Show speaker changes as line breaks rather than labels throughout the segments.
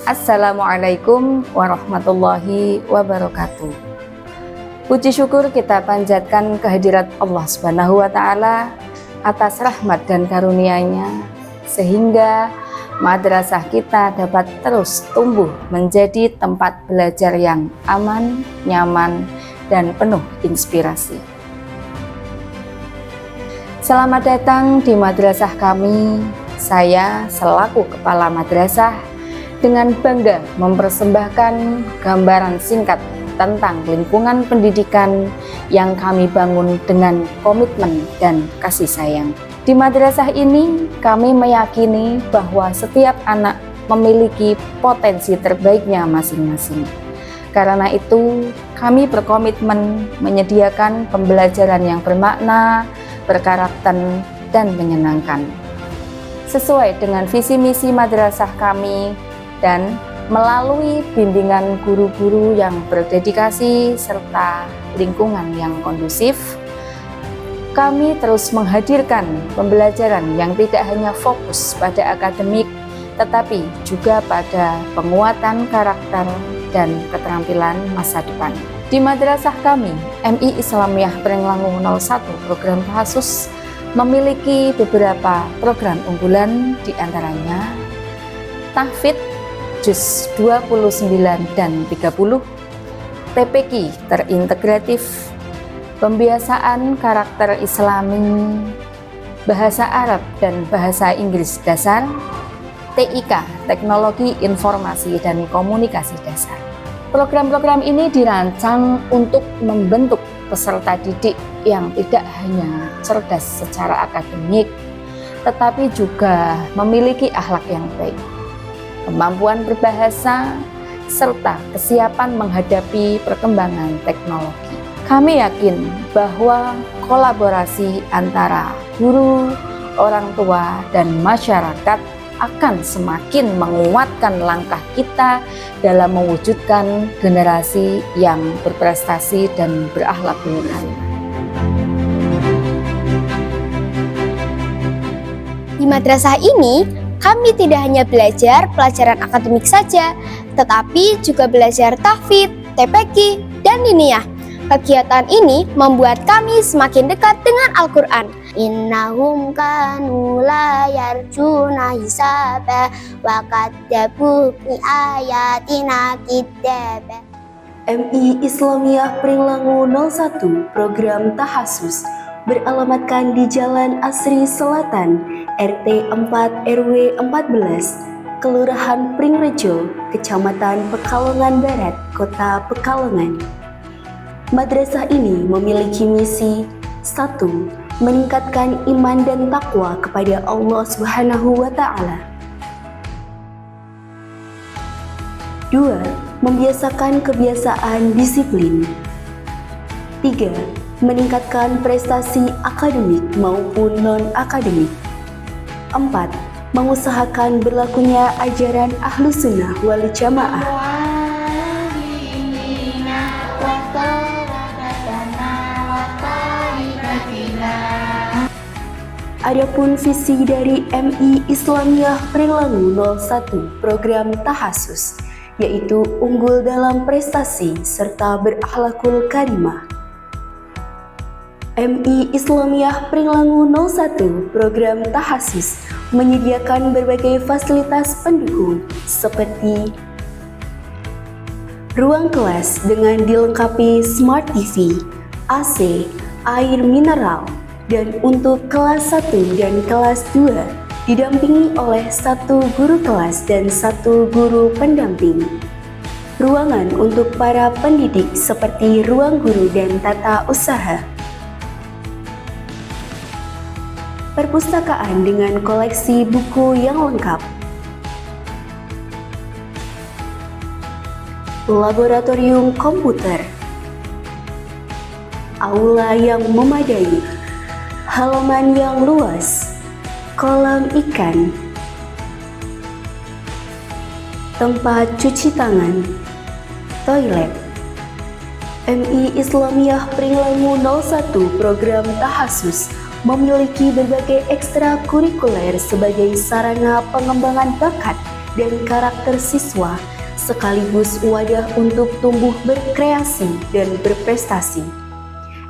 Assalamualaikum warahmatullahi wabarakatuh. Puji syukur kita panjatkan kehadirat Allah Subhanahu wa Ta'ala atas rahmat dan karunia-Nya, sehingga madrasah kita dapat terus tumbuh menjadi tempat belajar yang aman, nyaman, dan penuh inspirasi. Selamat datang di madrasah kami. Saya selaku kepala madrasah dengan bangga mempersembahkan gambaran singkat tentang lingkungan pendidikan yang kami bangun dengan komitmen dan kasih sayang. Di madrasah ini kami meyakini bahwa setiap anak memiliki potensi terbaiknya masing-masing. Karena itu kami berkomitmen menyediakan pembelajaran yang bermakna, berkarakter, dan menyenangkan sesuai dengan visi misi madrasah kami dan melalui bimbingan guru-guru yang berdedikasi serta lingkungan yang kondusif. Kami terus menghadirkan pembelajaran yang tidak hanya fokus pada akademik, tetapi juga pada penguatan karakter dan keterampilan masa depan. Di madrasah kami, MI Islamiyah Pringlangu 01 program Tahasus memiliki beberapa program unggulan, diantaranya Tahfidz Juz 29 dan 30, TPQ terintegratif, pembiasaan karakter Islami, bahasa Arab dan bahasa Inggris dasar, TIK Teknologi Informasi dan Komunikasi Dasar. Program-program ini dirancang untuk membentuk peserta didik yang tidak hanya cerdas secara akademik, tetapi juga memiliki akhlak yang baik, kemampuan berbahasa, serta kesiapan menghadapi perkembangan teknologi. Kami yakin bahwa kolaborasi antara guru, orang tua, dan masyarakat akan semakin menguatkan langkah kita dalam mewujudkan generasi yang berprestasi dan berakhlak mulia.
Di madrasah ini, kami tidak hanya belajar pelajaran akademik saja, tetapi juga belajar tahfidz, TPQ, dan diniyah. Kegiatan ini membuat kami semakin dekat dengan Al-Quran. Innahum kanu la yarjuna hisaba wa kadzabu bi ayatina kidzaba.
MI Islamiyah Pringlangu 01 program Tahasus beralamatkan di Jalan Asri Selatan, RT 4 RW 14, Kelurahan Pringrejo, Kecamatan Pekalongan Barat, Kota Pekalongan. Madrasah ini memiliki misi 1. Meningkatkan iman dan takwa kepada Allah Subhanahu wa Ta'ala. 2. Membiasakan kebiasaan disiplin. 3. Meningkatkan prestasi akademik maupun non-akademik. 4. Mengusahakan berlakunya ajaran Ahlus Sunnah wal Jamaah. Adapun visi dari MI Islamiyah Pringlangu 01 program Tahasus, yaitu unggul dalam prestasi serta berakhlakul karimah. MI Islamiyah Pringlangu 01 program Tahasus menyediakan berbagai fasilitas pendukung seperti ruang kelas dengan dilengkapi smart TV, AC, air mineral, dan untuk kelas 1 dan kelas 2 didampingi oleh 1 guru kelas dan 1 guru pendamping. Ruangan untuk para pendidik seperti ruang guru dan tata usaha. Perpustakaan dengan koleksi buku yang lengkap. Laboratorium komputer. Aula yang memadai. Halaman yang luas, kolam ikan, tempat cuci tangan, toilet. MI Islamiyah Pringlangu 01 program Tahasus memiliki berbagai ekstrakurikuler sebagai sarana pengembangan bakat dan karakter siswa, sekaligus wadah untuk tumbuh berkreasi dan berprestasi.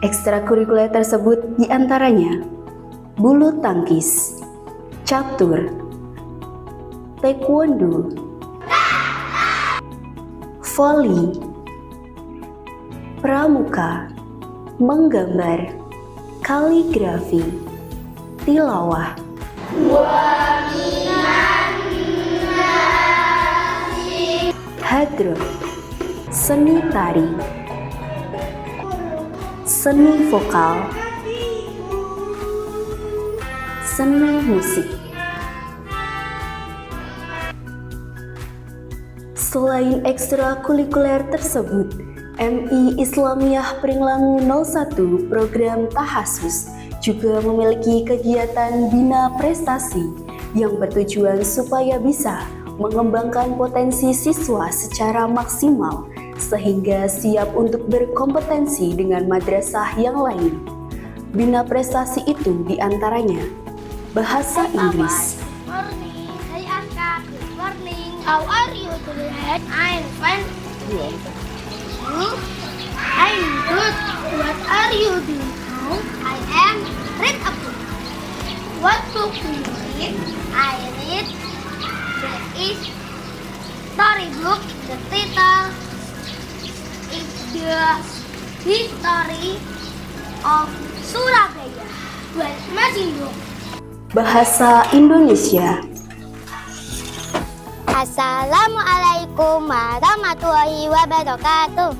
Ekstrakurikuler tersebut diantaranya bulu tangkis, catur, taekwondo, voli, pramuka, menggambar, kaligrafi, tilawah, hadroh, seni tari, seni vokal, seni musik. Selain ekstrakurikuler tersebut, MI Islamiyah Pringlangu 01 program Tahasus juga memiliki kegiatan bina prestasi yang bertujuan supaya bisa mengembangkan potensi siswa secara maksimal sehingga siap untuk berkompetensi dengan madrasah yang lain. Bina prestasi itu diantaranya bahasa Inggris,
Morning, saya Aska. Good morning. How are you today? I'm fine. You? I'm good. What are you doing now? I am read a book. What book do you read? I read the story book. The title is the history of Surabaya. Buat Masing
bahasa Indonesia,
Assalamualaikum warahmatullahi wabarakatuh.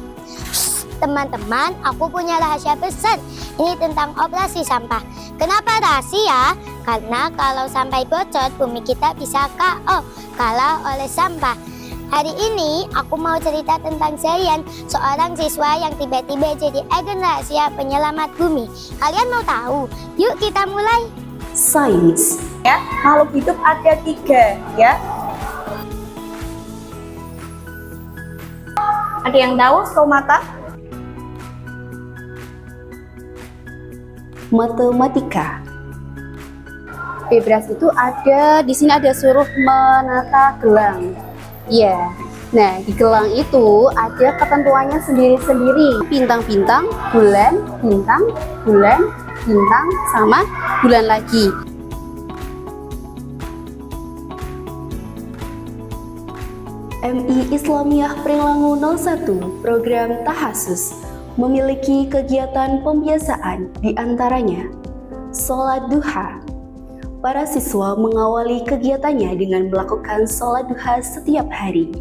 Teman-teman, aku punya rahasia besar. Ini tentang operasi sampah. Kenapa rahasia? Karena kalau sampai bocor, bumi kita bisa KO, kalah oleh sampah. Hari ini aku mau cerita tentang Zayan, seorang siswa yang tiba-tiba jadi agen rahasia penyelamat bumi. Kalian mau tahu? Yuk kita mulai.
sains,
Ya, makhluk hidup ada 3 ya. Ada yang tahu stomata?
matematika,
Bebras itu ada di sini, ada suruh menata gelang. Iya. Nah, di gelang itu ada ketentuannya sendiri-sendiri. Bintang-bintang, bulan, bintang, bulan, bintang, sama bulan lagi.
MI Islamiyah Pringlangu 01 program Tahasus memiliki kegiatan pembiasaan diantaranya sholat duha. Para siswa mengawali kegiatannya dengan melakukan sholat duha setiap hari.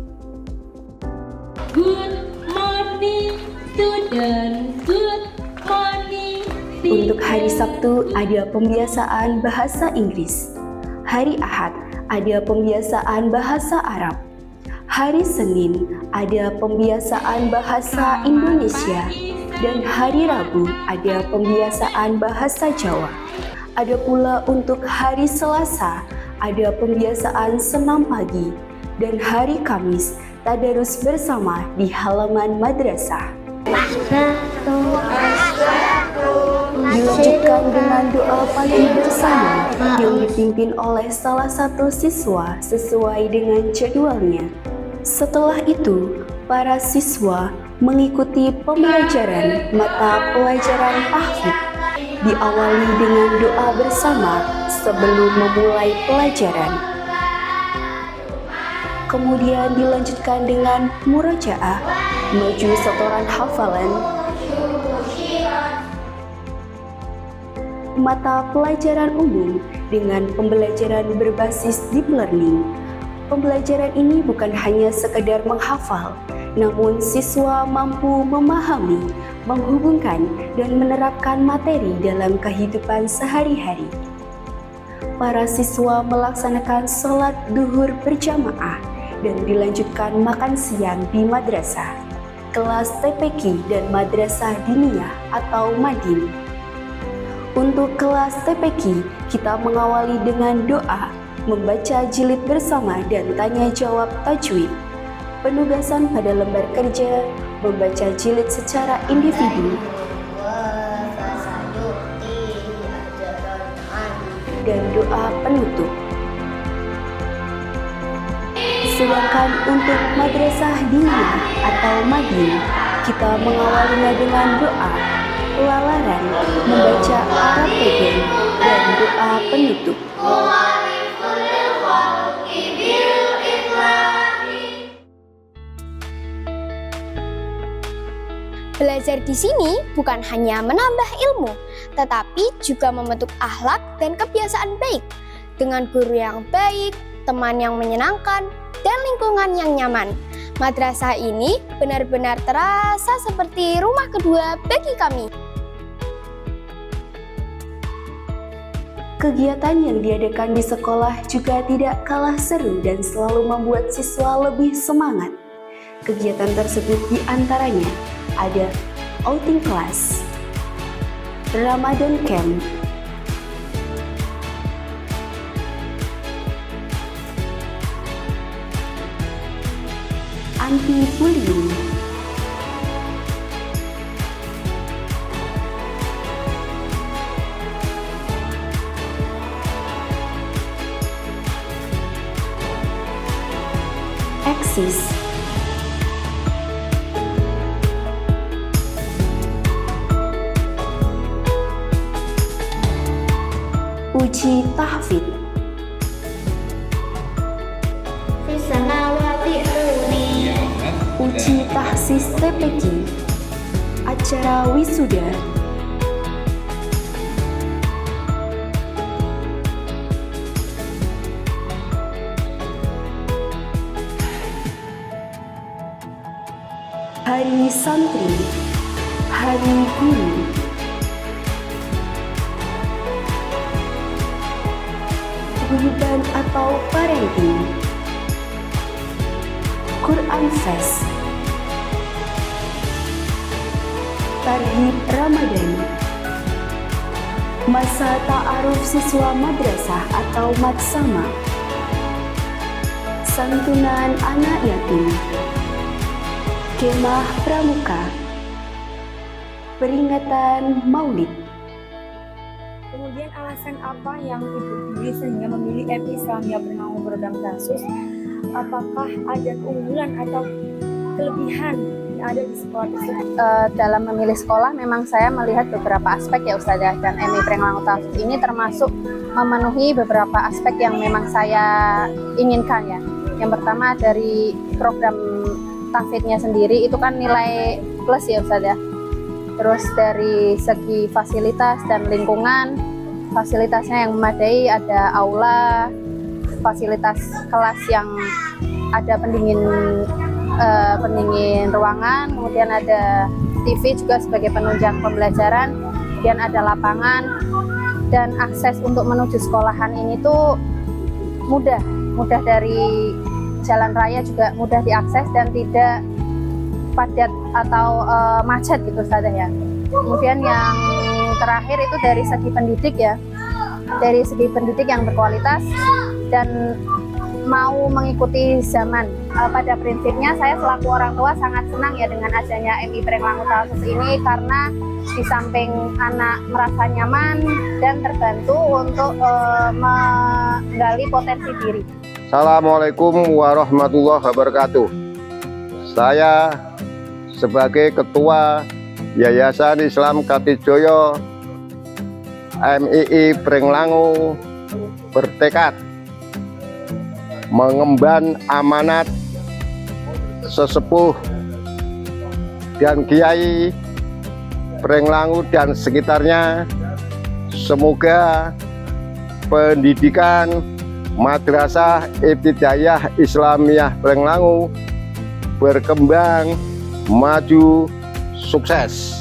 Good morning, student. Good morning.
Untuk hari Sabtu ada pembiasaan bahasa Inggris. Hari Ahad ada pembiasaan bahasa Arab. Hari Senin ada pembiasaan bahasa Indonesia. Dan hari Rabu ada pembiasaan bahasa Jawa. Ada pula untuk hari Selasa ada pembiasaan senam pagi. Dan hari Kamis tadarus bersama di halaman madrasah. Dilanjutkan dengan doa pagi bersama yang dipimpin oleh salah satu siswa sesuai dengan jadwalnya. Setelah itu, para siswa mengikuti pembelajaran mata pelajaran tahfidz. Diawali dengan doa bersama sebelum memulai pelajaran. Kemudian dilanjutkan dengan murajaah, maju setoran hafalan, mata pelajaran umum dengan pembelajaran berbasis deep learning. Pembelajaran ini bukan hanya sekedar menghafal, namun siswa mampu memahami, menghubungkan, dan menerapkan materi dalam kehidupan sehari-hari. Para siswa melaksanakan sholat duhur berjamaah dan dilanjutkan makan siang di madrasah, kelas TPQ dan madrasah diniyah atau madin. Untuk kelas TPQ, kita mengawali dengan doa, membaca jilid bersama dan tanya jawab tajwid. Penugasan pada lembar kerja, membaca jilid secara individu, dan doa penutup. Sedangkan untuk Madrasah Diniyah atau Madin, kita mengawalinya dengan doa, lalaran, membaca Al-Fatihah, dan doa penutup.
Belajar di sini bukan hanya menambah ilmu, tetapi juga membentuk akhlak dan kebiasaan baik. Dengan guru yang baik, teman yang menyenangkan, dan lingkungan yang nyaman, madrasah ini benar-benar terasa seperti rumah kedua bagi kami.
Kegiatan yang diadakan di sekolah juga tidak kalah seru dan selalu membuat siswa lebih semangat. Kegiatan tersebut diantaranya ada outing class, Ramadan camp, anti-bullying, eksis, uji tahfidz, uji tahsis TPQ, acara wisuda, hari santri, hari guru, paguyuban atau parenting, Quran Fest, Tarhib Ramadan, masa ta'aruf siswa madrasah atau madsama, santunan anak yatim, kemah pramuka, peringatan maulid.
Kemudian alasan apa yang Ibu pilih sehingga memilih MI Islamiyah Bernama Brodang Tarsus? Apakah ada keunggulan atau kelebihan yang ada di sekolah tersebut?
Dalam memilih sekolah memang saya melihat beberapa aspek ya Ustazah, dan MI Prenglangu Tarsus ini termasuk memenuhi beberapa aspek yang memang saya inginkan ya. Yang pertama dari program tahfidznya sendiri itu kan nilai plus ya Ustazah. Terus dari segi fasilitas dan lingkungan, fasilitasnya yang memadai, ada aula, fasilitas kelas yang ada pendingin ruangan, kemudian ada TV juga sebagai penunjang pembelajaran, kemudian ada lapangan, dan akses untuk menuju sekolahan ini tuh mudah dari jalan raya juga mudah diakses dan tidak padat atau macet gitu Ustazah ya. Kemudian yang terakhir itu dari segi pendidik ya, dari segi pendidik yang berkualitas dan mau mengikuti zaman. Pada prinsipnya saya selaku orang tua sangat senang ya dengan adanya MI Prenglangu Tarsus ini, karena di samping anak merasa nyaman dan terbantu untuk menggali potensi diri.
Assalamualaikum warahmatullahi wabarakatuh. Saya sebagai Ketua Yayasan Islam Katijoyo MII Prenglangu bertekad mengemban amanat sesepuh dan Kiai Prenglangu dan sekitarnya. Semoga pendidikan Madrasah Ibtidaiyah Islamiyah Prenglangu berkembang, maju, sukses.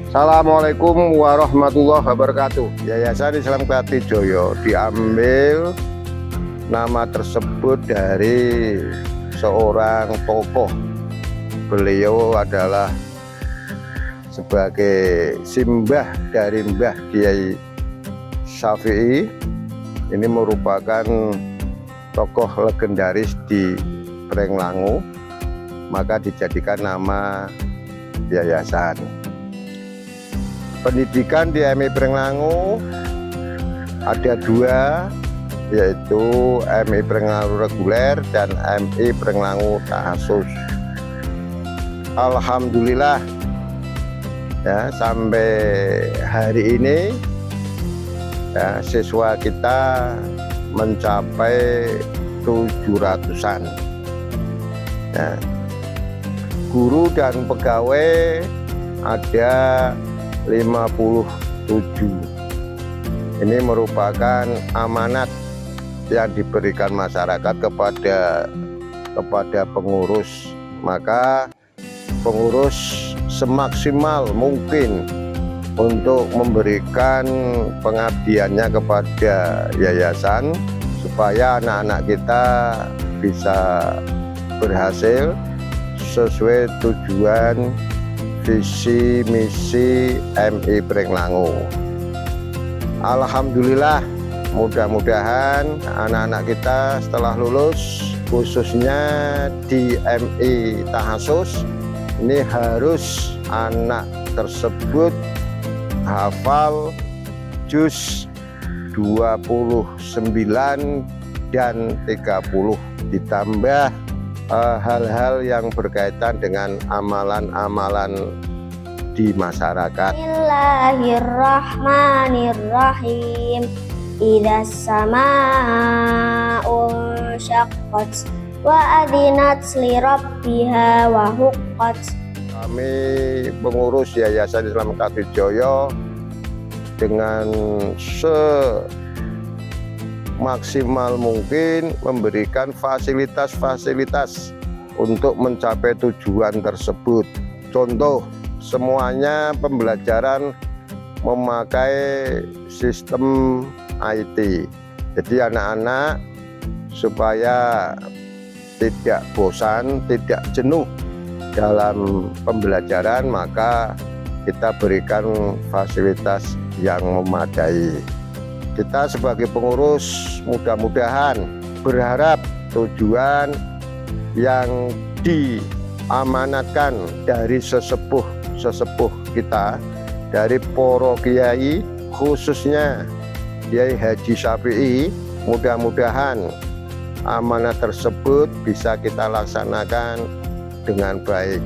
Assalamualaikum warahmatullahi wabarakatuh. Yayasan Islam Katijoyo diambil nama tersebut dari seorang tokoh. Beliau adalah sebagai simbah dari Mbah Kiai Syafi'i. Ini merupakan tokoh legendaris di Prenglangu, maka dijadikan nama yayasan. Pendidikan di MI Prenglangu ada dua, yaitu MI Prengelangu reguler dan MI Prengelangu Takhasus. Alhamdulillah ya, sampai hari ini ya, siswa kita mencapai 700-an ya. Guru dan pegawai ada 57. Ini merupakan amanat yang diberikan masyarakat kepada pengurus. Maka pengurus semaksimal mungkin untuk memberikan pengabdiannya kepada yayasan supaya anak-anak kita bisa berhasil sesuai tujuan visi misi MI Prengelangu. Alhamdulillah, mudah-mudahan anak-anak kita setelah lulus, khususnya di MI Takhasus, ini harus anak tersebut hafal juz 29 dan 30, ditambah hal-hal yang berkaitan dengan amalan-amalan di masyarakat.
Bismillahirrahmanirrahim. Idza samaa'u syaqqat wa adinat li rabbiha wa huqqat.
Kami pengurus Yayasan Islam Katujoyo dengan semaksimal mungkin memberikan fasilitas-fasilitas untuk mencapai tujuan tersebut. Contoh, semuanya pembelajaran memakai sistem IT. Jadi anak-anak supaya tidak bosan, tidak jenuh dalam pembelajaran, maka kita berikan fasilitas yang memadai. Kita sebagai pengurus mudah-mudahan berharap tujuan yang diamanatkan dari sesepuh kita, dari poro kiai, khususnya Kiai Haji Syafi'i, mudah-mudahan amanat tersebut bisa kita laksanakan dengan baik.